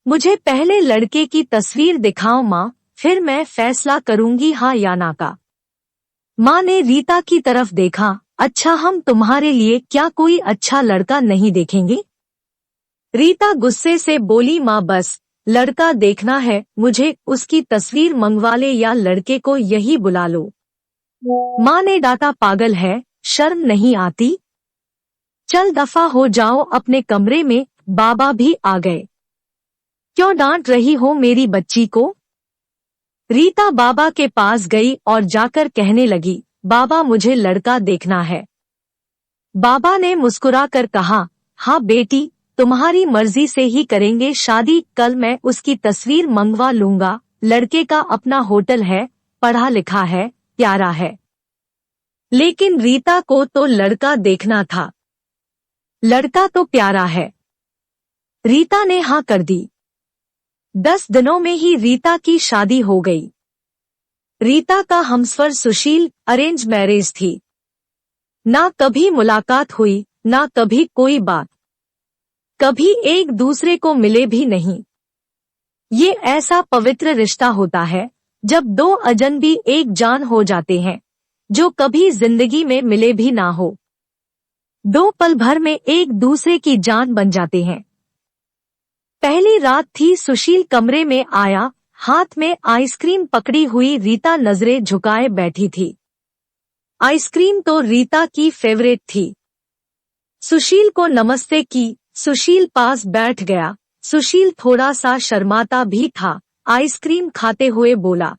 मुझे पहले लड़के की तस्वीर दिखाओ माँ, फिर मैं फैसला करूंगी हाँ या ना का। माँ ने रीता की तरफ देखा। अच्छा, हम तुम्हारे लिए क्या कोई अच्छा लड़का नहीं देखेंगे? रीता गुस्से से बोली, माँ बस लड़का देखना है मुझे, उसकी तस्वीर मंगवा ले या लड़के को यही बुला लो। माँ ने डांटा, पागल है, शर्म नहीं आती? चल दफा हो जाओ अपने कमरे में। बाबा भी आ गए। क्यों डांट रही हो मेरी बच्ची को? रीता बाबा के पास गई और जाकर कहने लगी, बाबा मुझे लड़का देखना है। बाबा ने मुस्कुराकर कहा, हाँ बेटी, तुम्हारी मर्जी से ही करेंगे शादी, कल मैं उसकी तस्वीर मंगवा लूंगा। लड़के का अपना होटल है, पढ़ा लिखा है, प्यारा है। लेकिन रीता को तो लड़का देखना था। लड़का तो प्यारा है। रीता ने हाँ कर दी। 10 दिनों में ही रीता की शादी हो गई। रीता का हमसफर सुशील अरेंज मैरिज थी। ना कभी मुलाकात हुई, ना कभी कोई बात, कभी एक दूसरे को मिले भी नहीं। ये ऐसा पवित्र रिश्ता होता है जब दो अजनबी एक जान हो जाते हैं, जो कभी जिंदगी में मिले भी ना हो। दो पल भर में एक दूसरे की जान बन जाते हैं। पहली रात थी। सुशील कमरे में आया, हाथ में आइसक्रीम पकड़ी हुई रीता नजरें झुकाए बैठी थी। आइसक्रीम तो रीता की फेवरेट थी। सुशील को नमस्ते की। सुशील पास बैठ गया। सुशील थोड़ा सा शर्माता भी था। आइसक्रीम खाते हुए बोला,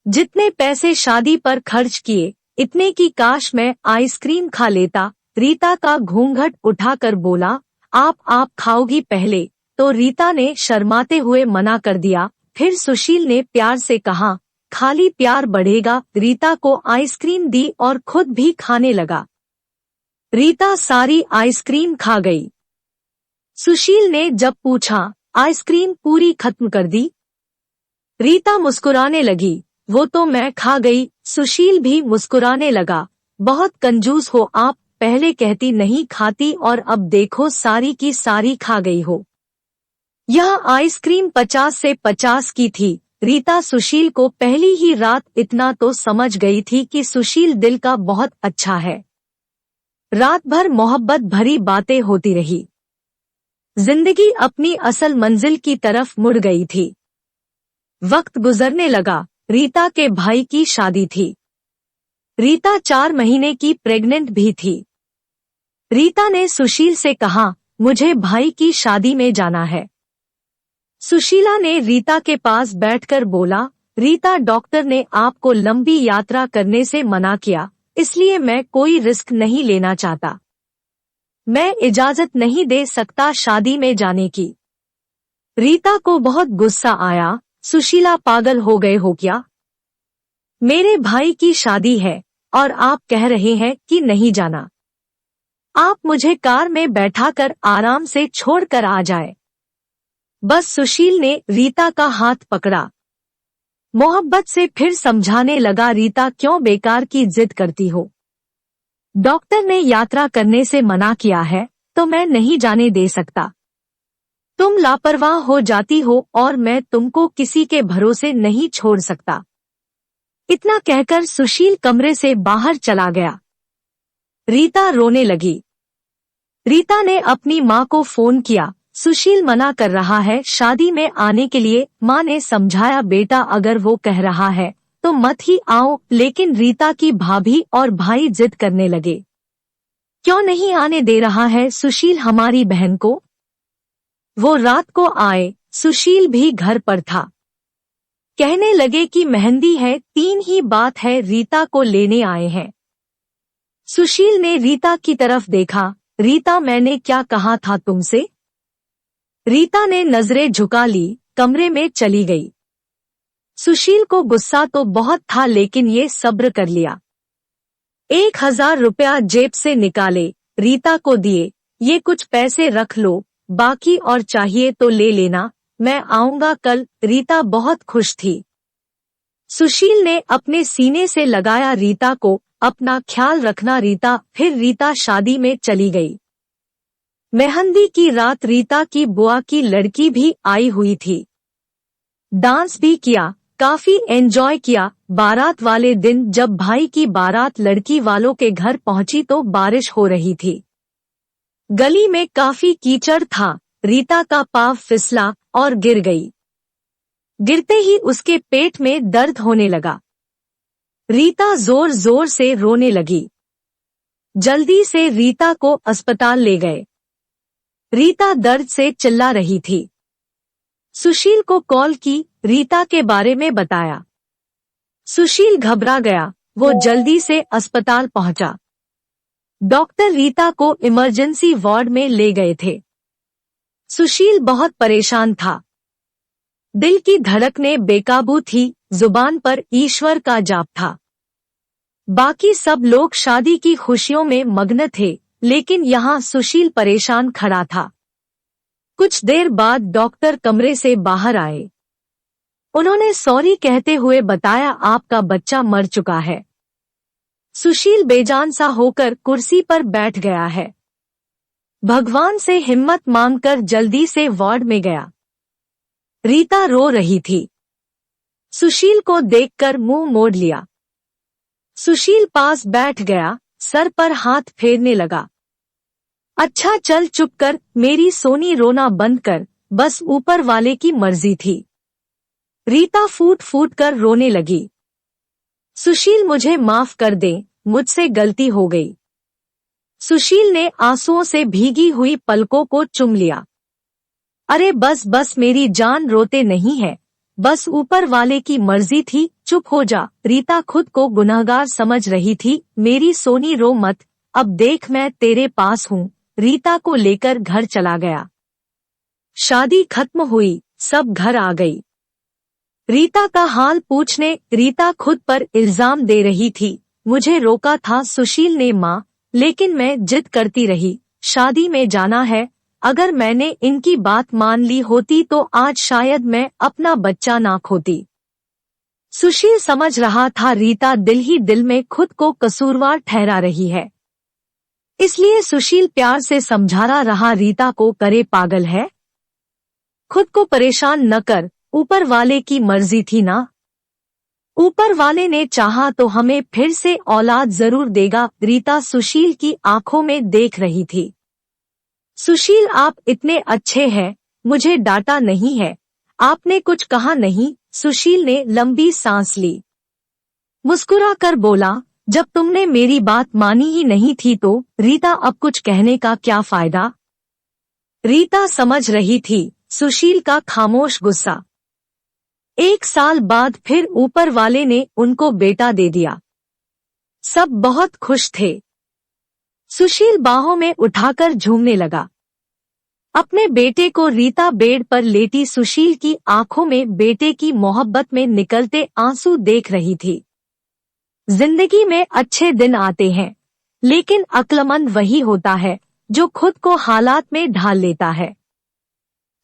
जितने पैसे शादी पर खर्च किए, इतने की काश मैं आइसक्रीम खा लेता। रीता का घूंघट उठाकर बोला, आप खाओगी पहले? तो रीता ने शर्माते हुए मना कर दिया। फिर सुशील ने प्यार से कहा, खाली प्यार बढ़ेगा। रीता को आइसक्रीम दी और खुद भी खाने लगा। रीता सारी आइसक्रीम खा गई। सुशील ने जब पूछा, आइसक्रीम पूरी खत्म कर दी? रीता मुस्कुराने लगी, वो तो मैं खा गई। सुशील भी मुस्कुराने लगा, बहुत कंजूस हो आप, पहले कहती नहीं खाती और अब देखो सारी की सारी खा गई हो। यह आइसक्रीम 50 से 50 की थी। रीता सुशील को पहली ही रात इतना तो समझ गई थी कि सुशील दिल का बहुत अच्छा है। रात भर मोहब्बत भरी बातें होती रही। जिंदगी अपनी असल मंजिल की तरफ मुड़ गई थी। वक्त गुजरने लगा। रीता के भाई की शादी थी। रीता 4 महीने की प्रेग्नेंट भी थी। रीता ने सुशील से कहा, मुझे भाई की शादी में जाना है। सुशीला ने रीता के पास बैठकर बोला, रीता डॉक्टर ने आपको लंबी यात्रा करने से मना किया, इसलिए मैं कोई रिस्क नहीं लेना चाहता। मैं इजाजत नहीं दे सकता शादी में जाने की। रीता को बहुत गुस्सा आया। सुशीला, पागल हो गए हो क्या? मेरे भाई की शादी है और आप कह रहे हैं कि नहीं जाना। आप मुझे कार में बैठाकर आराम से छोड़कर आ जाए। बस सुशील ने रीता का हाथ पकड़ा। मोहब्बत से फिर समझाने लगा, रीता क्यों बेकार की जिद करती हो? डॉक्टर ने यात्रा करने से मना किया है तो मैं नहीं जाने दे सकता। तुम लापरवाह हो जाती हो और मैं तुमको किसी के भरोसे नहीं छोड़ सकता। इतना कहकर सुशील कमरे से बाहर चला गया। रीता रोने लगी। रीता ने अपनी माँ को फोन किया, सुशील मना कर रहा है शादी में आने के लिए। माँ ने समझाया, बेटा अगर वो कह रहा है तो मत ही आओ। लेकिन रीता की भाभी और भाई जिद करने लगे। क्यों नहीं आने दे रहा है सुशील हमारी बहन को? वो रात को आए। सुशील भी घर पर था। कहने लगे कि मेहंदी है, 3 ही बात है, रीता को लेने आए हैं। सुशील ने रीता की तरफ देखा। रीता, मैंने क्या कहा था तुमसे? रीता ने नजरें झुका ली, कमरे में चली गई। सुशील को गुस्सा तो बहुत था लेकिन ये सब्र कर लिया। 1000 रुपया जेब से निकाले, रीता को दिए। ये कुछ पैसे रख लो, बाकी और चाहिए तो ले लेना, मैं आऊंगा कल। रीता बहुत खुश थी। सुशील ने अपने सीने से लगाया रीता को, अपना ख्याल रखना रीता। फिर रीता शादी में चली गई। मेहंदी की रात रीता की बुआ की लड़की भी आई हुई थी। डांस भी किया, काफी एंजॉय किया। बारात वाले दिन जब भाई की बारात लड़की वालों के घर पहुंची तो बारिश हो रही थी। गली में काफी कीचड़ था। रीता का पाँव फिसला और गिर गई। गिरते ही उसके पेट में दर्द होने लगा। रीता जोर जोर से रोने लगी। जल्दी से रीता को अस्पताल ले गए। रीता दर्द से चिल्ला रही थी। सुशील को कॉल की, रीता के बारे में बताया। सुशील घबरा गया। वो जल्दी से अस्पताल पहुंचा। डॉक्टर रीता को इमरजेंसी वार्ड में ले गए थे। सुशील बहुत परेशान था। दिल की धड़कनें बेकाबू थी, जुबान पर ईश्वर का जाप था। बाकी सब लोग शादी की खुशियों में मग्न थे, लेकिन यहाँ सुशील परेशान खड़ा था। कुछ देर बाद डॉक्टर कमरे से बाहर आए। उन्होंने सॉरी कहते हुए बताया, आपका बच्चा मर चुका है। सुशील बेजान सा होकर कुर्सी पर बैठ गया है। भगवान से हिम्मत मांगकर जल्दी से वार्ड में गया। रीता रो रही थी। सुशील को देखकर मुंह मोड़ लिया। सुशील पास बैठ गया, सर पर हाथ फेरने लगा। अच्छा चल चुप कर, मेरी सोनी रोना बंद कर, बस ऊपर वाले की मर्जी थी। रीता फूट फूट कर रोने लगी। सुशील मुझे माफ कर दे, मुझसे गलती हो गई। सुशील ने आंसुओं से भीगी हुई पलकों को चूम लिया। अरे बस बस मेरी जान, रोते नहीं है, बस ऊपर वाले की मर्जी थी, चुप हो जा। रीता खुद को गुनहगार समझ रही थी। मेरी सोनी रो मत, अब देख मैं तेरे पास हूँ। रीता को लेकर घर चला गया। शादी खत्म हुई, सब घर आ गई। रीता का हाल पूछने रीता खुद पर इल्जाम दे रही थी। मुझे रोका था सुशील ने माँ, लेकिन मैं जिद करती रही। शादी में जाना है, अगर मैंने इनकी बात मान ली होती तो आज शायद मैं अपना बच्चा ना खोती। सुशील समझ रहा था रीता दिल ही दिल में खुद को कसूरवार ठहरा रही है। इसलिए सुशील प्यार से समझा रहा, रीता को करे पागल है, खुद को परेशान न कर, ऊपर वाले की मर्जी थी ना। ऊपर वाले ने चाहा तो हमें फिर से औलाद जरूर देगा। रीता सुशील की आंखों में देख रही थी। सुशील आप इतने अच्छे हैं, मुझे डांटा नहीं है, आपने कुछ कहा नहीं। सुशील ने लंबी सांस ली। मुस्कुरा कर बोला, जब तुमने मेरी बात मानी ही नहीं थी तो रीता अब कुछ कहने का क्या फायदा। रीता समझ रही थी सुशील का खामोश गुस्सा। 1 साल बाद फिर ऊपर वाले ने उनको बेटा दे दिया। सब बहुत खुश थे। सुशील बाहों में उठाकर झूमने लगा। अपने बेटे को रीता बेड पर लेटी सुशील की आंखों में बेटे की मोहब्बत में निकलते आंसू देख रही थी। जिंदगी में अच्छे दिन आते हैं, लेकिन अक्लमंद वही होता है जो खुद को हालात में ढाल लेता है।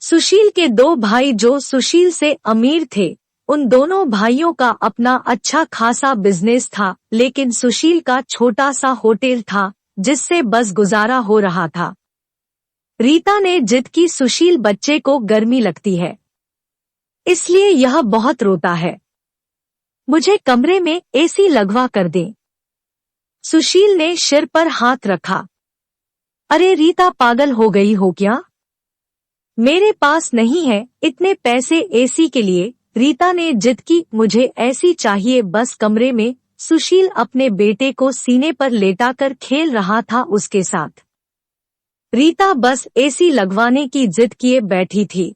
सुशील के 2 भाई जो सुशील से अमीर थे, उन दोनों भाइयों का अपना अच्छा खासा बिजनेस था, लेकिन सुशील का छोटा सा होटल था जिससे बस गुजारा हो रहा था। रीता ने जिद की, सुशील बच्चे को गर्मी लगती है, इसलिए यह बहुत रोता है, मुझे कमरे में एसी लगवा कर दे। सुशील ने सिर पर हाथ रखा। अरे रीता पागल हो गई हो क्या? मेरे पास नहीं है इतने पैसे एसी के लिए। रीता ने जिद की, मुझे ऐसी चाहिए बस कमरे में। सुशील अपने बेटे को सीने पर लेटाकर खेल रहा था उसके साथ। रीता बस एसी लगवाने की जिद किए बैठी थी।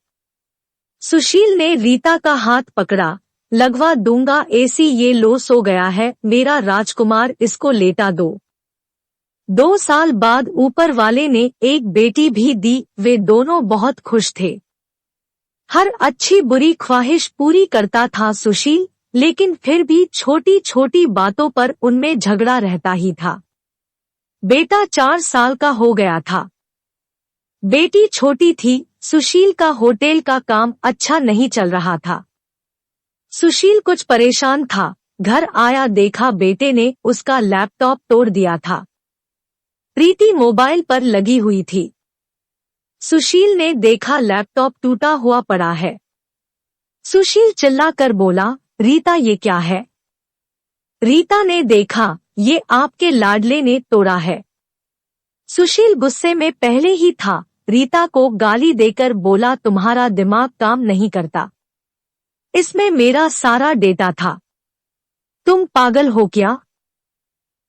सुशील ने रीता का हाथ पकड़ा, लगवा दूंगा एसी, ये लो सो गया है मेरा राजकुमार, इसको लेटा दो। 2 साल बाद ऊपर वाले ने एक बेटी भी दी। वे दोनों बहुत खुश थे। हर अच्छी बुरी ख्वाहिश पूरी करता था सुशील, लेकिन फिर भी छोटी छोटी बातों पर उनमें झगड़ा रहता ही था। बेटा 4 साल का हो गया था, बेटी छोटी थी। सुशील का होटल का काम अच्छा नहीं चल रहा था। सुशील कुछ परेशान था। घर आया, देखा बेटे ने उसका लैपटॉप तोड़ दिया था। प्रीति मोबाइल पर लगी हुई थी। सुशील ने देखा लैपटॉप टूटा हुआ पड़ा है। सुशील चिल्लाकर बोला, रीता ये क्या है? रीता ने देखा, ये आपके लाडले ने तोड़ा है। सुशील गुस्से में पहले ही था, रीता को गाली देकर बोला, तुम्हारा दिमाग काम नहीं करता, इसमें मेरा सारा डेटा था, तुम पागल हो क्या?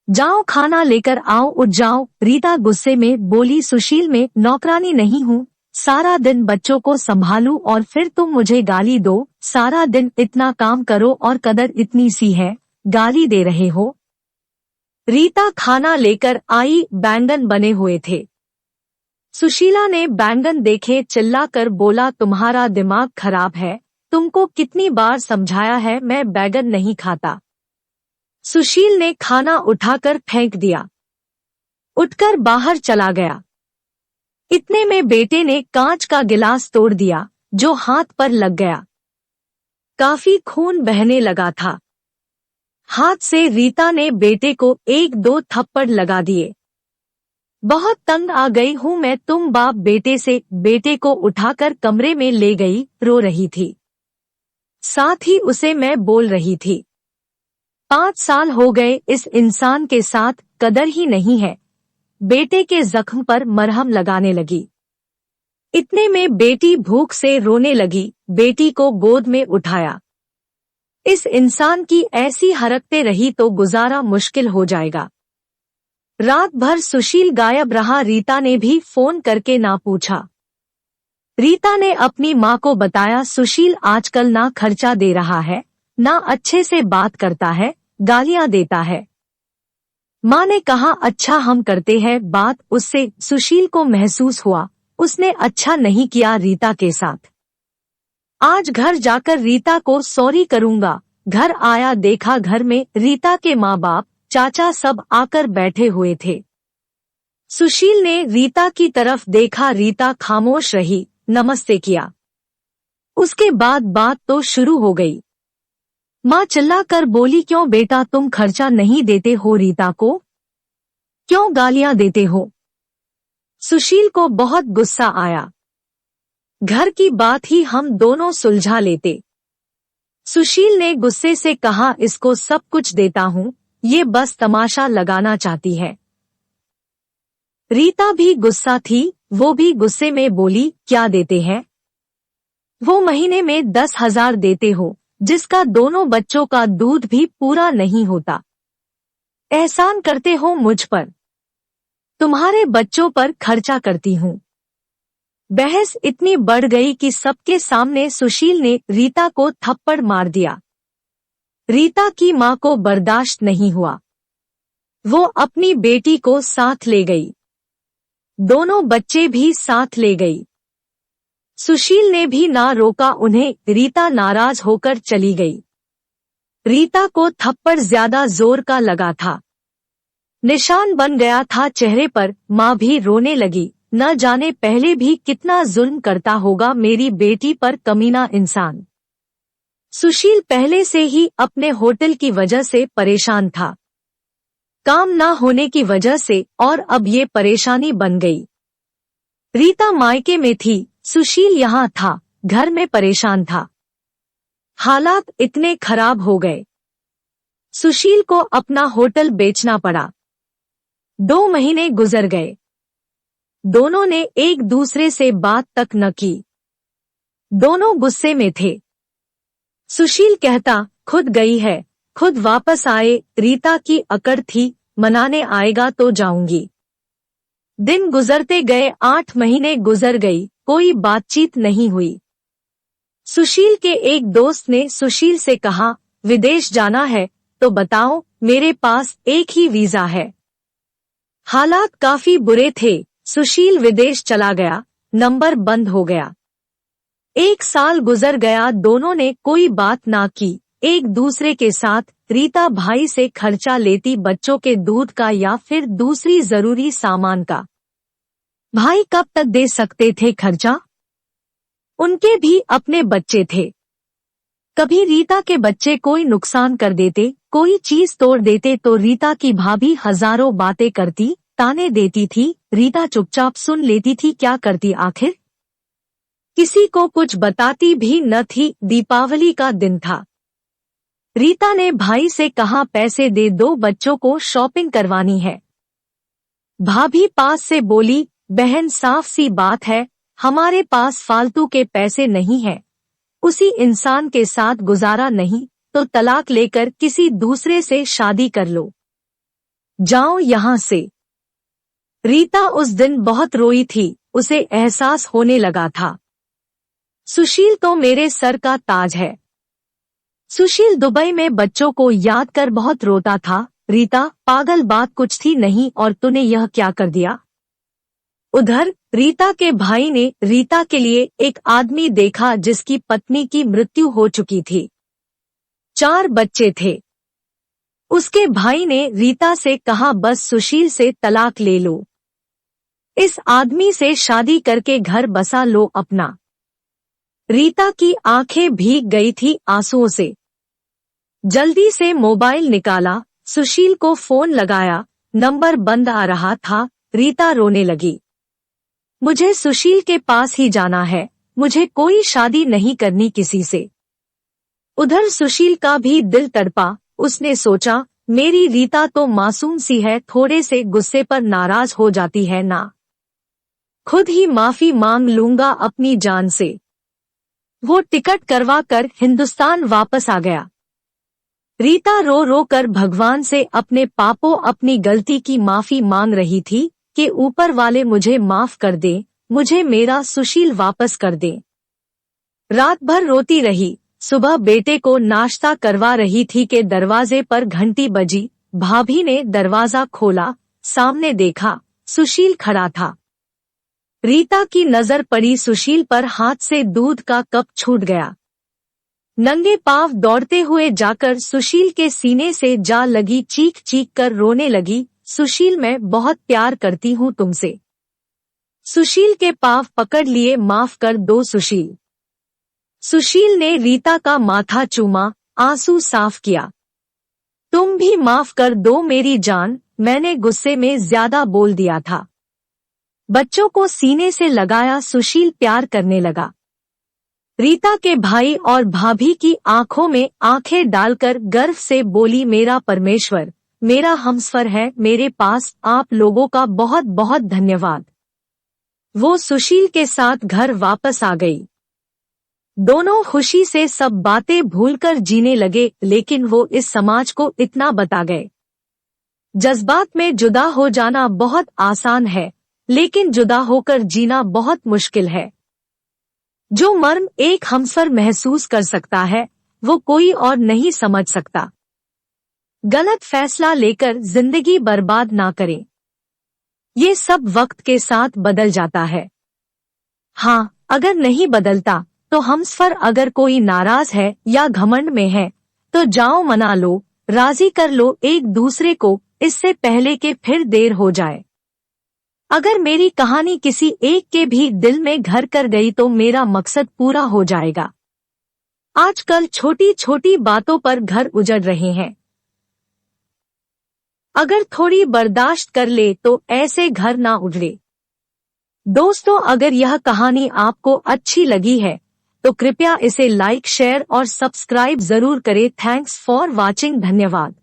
जाओ खाना लेकर आओ, उठ जाओ। रीता गुस्से में बोली, सुशील मैं नौकरानी नहीं हूँ, सारा दिन बच्चों को संभालूं और फिर तुम मुझे गाली दो, सारा दिन इतना काम करो और कदर इतनी सी है, गाली दे रहे हो। रीता खाना लेकर आई, बैंगन बने हुए थे। सुशीला ने बैंगन देखे, चिल्लाकर बोला, तुम्हारा दिमाग खराब है, तुमको कितनी बार समझाया है मैं बैंगन नहीं खाता। सुशील ने खाना उठाकर फेंक दिया, उठकर बाहर चला गया। इतने में बेटे ने कांच का गिलास तोड़ दिया, जो हाथ पर लग गया। काफी खून बहने लगा था। हाथ से रीता ने बेटे को 1-2 थप्पड़ लगा दिए। बहुत तंग आ गई हूँ मैं, तुम बाप बेटे से। बेटे को उठाकर कमरे में ले गई, रो रही थी, साथ ही उसे मैं बोल रही थी, 5 साल हो गए इस इंसान के साथ, कदर ही नहीं है। बेटे के जख्म पर मरहम लगाने लगी। इतने में बेटी भूख से रोने लगी, बेटी को गोद में उठाया। इस इंसान की ऐसी हरकतें रही तो गुजारा मुश्किल हो जाएगा। रात भर सुशील गायब रहा, रीता ने भी फोन करके ना पूछा। रीता ने अपनी माँ को बताया, सुशील आजकल ना खर्चा दे रहा है, ना अच्छे से बात करता है, गालियां देता है। माँ ने कहा, अच्छा हम करते हैं बात उससे। सुशील को महसूस हुआ उसने अच्छा नहीं किया रीता के साथ। आज घर जाकर रीता को सॉरी करूंगा। घर आया, देखा घर में रीता के माँ बाप, चाचा सब आकर बैठे हुए थे। सुशील ने रीता की तरफ देखा, रीता खामोश रही, नमस्ते किया। उसके बाद बात तो शुरू हो गई। माँ चिल्लाकर बोली, क्यों बेटा तुम खर्चा नहीं देते हो रीता को? क्यों गालियां देते हो? सुशील को बहुत गुस्सा आया। घर की बात ही हम दोनों सुलझा लेते। सुशील ने गुस्से से कहा, इसको सब कुछ देता हूँ, ये बस तमाशा लगाना चाहती है। रीता भी गुस्सा थी, वो भी गुस्से में बोली, क्या देते हैं? वो महीने में 10,000 देते हो, जिसका दोनों बच्चों का दूध भी पूरा नहीं होता। एहसान करते हो मुझ पर, तुम्हारे बच्चों पर खर्चा करती हूँ। बहस इतनी बढ़ गई कि सबके सामने सुशील ने रीता को थप्पड़ मार दिया। रीता की माँ को बर्दाश्त नहीं हुआ, वो अपनी बेटी को साथ ले गई, दोनों बच्चे भी साथ ले गई। सुशील ने भी ना रोका उन्हें, रीता नाराज होकर चली गई। रीता को थप्पड़ ज्यादा जोर का लगा था, निशान बन गया था चेहरे पर। माँ भी रोने लगी, न जाने पहले भी कितना जुल्म करता होगा मेरी बेटी पर, कमीना इंसान। सुशील पहले से ही अपने होटल की वजह से परेशान था, काम न होने की वजह से, और अब ये परेशानी बन गई। रीता मायके में थी, सुशील यहाँ था, घर में परेशान था। हालात इतने खराब हो गए, सुशील को अपना होटल बेचना पड़ा। 2 महीने गुजर गए, दोनों ने एक दूसरे से बात तक न की, दोनों गुस्से में थे। सुशील कहता, खुद गई है, खुद वापस आए। रीता की अकड़ थी, मनाने आएगा तो जाऊंगी। दिन गुजरते गए, 8 महीने गुजर गई, कोई बातचीत नहीं हुई। सुशील के एक दोस्त ने सुशील से कहा, विदेश जाना है तो बताओ, मेरे पास एक ही वीजा है। हालात काफी बुरे थे, सुशील विदेश चला गया, नंबर बंद हो गया। 1 साल गुजर गया, दोनों ने कोई बात ना की एक दूसरे के साथ। रीता भाई से खर्चा लेती, बच्चों के दूध का या फिर दूसरी जरूरी सामान का। भाई कब तक दे सकते थे खर्चा? उनके भी अपने बच्चे थे। कभी रीता के बच्चे कोई नुकसान कर देते, कोई चीज तोड़ देते तो रीता की भाभी हजारों बातें करती, ताने देती थी, रीता चुपचाप सुन लेती थी। क्या करती आखिर? किसी को कुछ बताती भी न थी। दीपावली का दिन था। रीता ने भाई से कहा, पैसे दे दो, बच्चों को शॉपिंग करवानी है। भाभी पास से बोली, बहन साफ सी बात है, हमारे पास फालतू के पैसे नहीं हैं। उसी इंसान के साथ गुजारा नहीं तो तलाक लेकर किसी दूसरे से शादी कर लो। जाओ यहाँ से। रीता उस दिन बहुत रोई थी। उसे एहसास होने लगा था, सुशील तो मेरे सर का ताज है। सुशील दुबई में बच्चों को याद कर बहुत रोता था। रीता, पागल, बात कुछ थी नहीं और तूने यह क्या कर दिया? उधर रीता के भाई ने रीता के लिए एक आदमी देखा जिसकी पत्नी की मृत्यु हो चुकी थी। 4 बच्चे थे। उसके भाई ने रीता से कहा, बस सुशील से तलाक ले लो, इस आदमी से शादी करके घर बसा लो अपना। रीता की आंखें भीग गई थी आंसुओं से। जल्दी से मोबाइल निकाला, सुशील को फोन लगाया, नंबर बंद आ रहा था। रीता रोने लगी, मुझे सुशील के पास ही जाना है, मुझे कोई शादी नहीं करनी किसी से। उधर सुशील का भी दिल तड़पा। उसने सोचा, मेरी रीता तो मासूम सी है, थोड़े से गुस्से पर नाराज हो जाती है ना, खुद ही माफी मांग लूंगा अपनी जान से। वो टिकट करवा कर हिंदुस्तान वापस आ गया। रीता रो रो कर भगवान से अपने पापों, अपनी गलती की माफी मांग रही थी कि ऊपर वाले मुझे माफ कर दे, मुझे मेरा सुशील वापस कर दे। रात भर रोती रही। सुबह बेटे को नाश्ता करवा रही थी कि दरवाजे पर घंटी बजी। भाभी ने दरवाजा खोला, सामने देखा सुशील खड़ा था। रीता की नजर पड़ी सुशील पर, हाथ से दूध का कप छूट गया। नंगे पांव दौड़ते हुए जाकर सुशील के सीने से जा लगी, चीख चीख कर रोने लगी, सुशील मैं बहुत प्यार करती हूँ तुमसे। सुशील के पांव पकड़ लिए, माफ कर दो सुशील। सुशील ने रीता का माथा चूमा, आंसू साफ किया। तुम भी माफ कर दो मेरी जान, मैंने गुस्से में ज्यादा बोल दिया था। बच्चों को सीने से लगाया, सुशील प्यार करने लगा। रीता के भाई और भाभी की आंखों में आंखें डालकर गर्व से बोली, मेरा परमेश्वर, मेरा हमसफर है, मेरे पास आप लोगों का बहुत बहुत धन्यवाद। वो सुशील के साथ घर वापस आ गई। दोनों खुशी से सब बातें भूलकर जीने लगे, लेकिन वो इस समाज को इतना बता गए, जज्बात में जुदा हो जाना बहुत आसान है, लेकिन जुदा होकर जीना बहुत मुश्किल है। जो मर्म एक हमसफर महसूस कर सकता है, वो कोई और नहीं समझ सकता। गलत फैसला लेकर जिंदगी बर्बाद ना करें, ये सब वक्त के साथ बदल जाता है। हाँ, अगर नहीं बदलता तो हमसफर अगर कोई नाराज है या घमंड में है तो जाओ मना लो, राजी कर लो एक दूसरे को, इससे पहले कि फिर देर हो जाए। अगर मेरी कहानी किसी एक के भी दिल में घर कर गई तो मेरा मकसद पूरा हो जाएगा। आजकल छोटी छोटी बातों पर घर उजड़ रहे हैं, अगर थोड़ी बर्दाश्त कर ले तो ऐसे घर ना उजड़े। दोस्तों, अगर यह कहानी आपको अच्छी लगी है तो कृपया इसे लाइक, शेयर और सब्सक्राइब जरूर करें। Thanks for watching. धन्यवाद।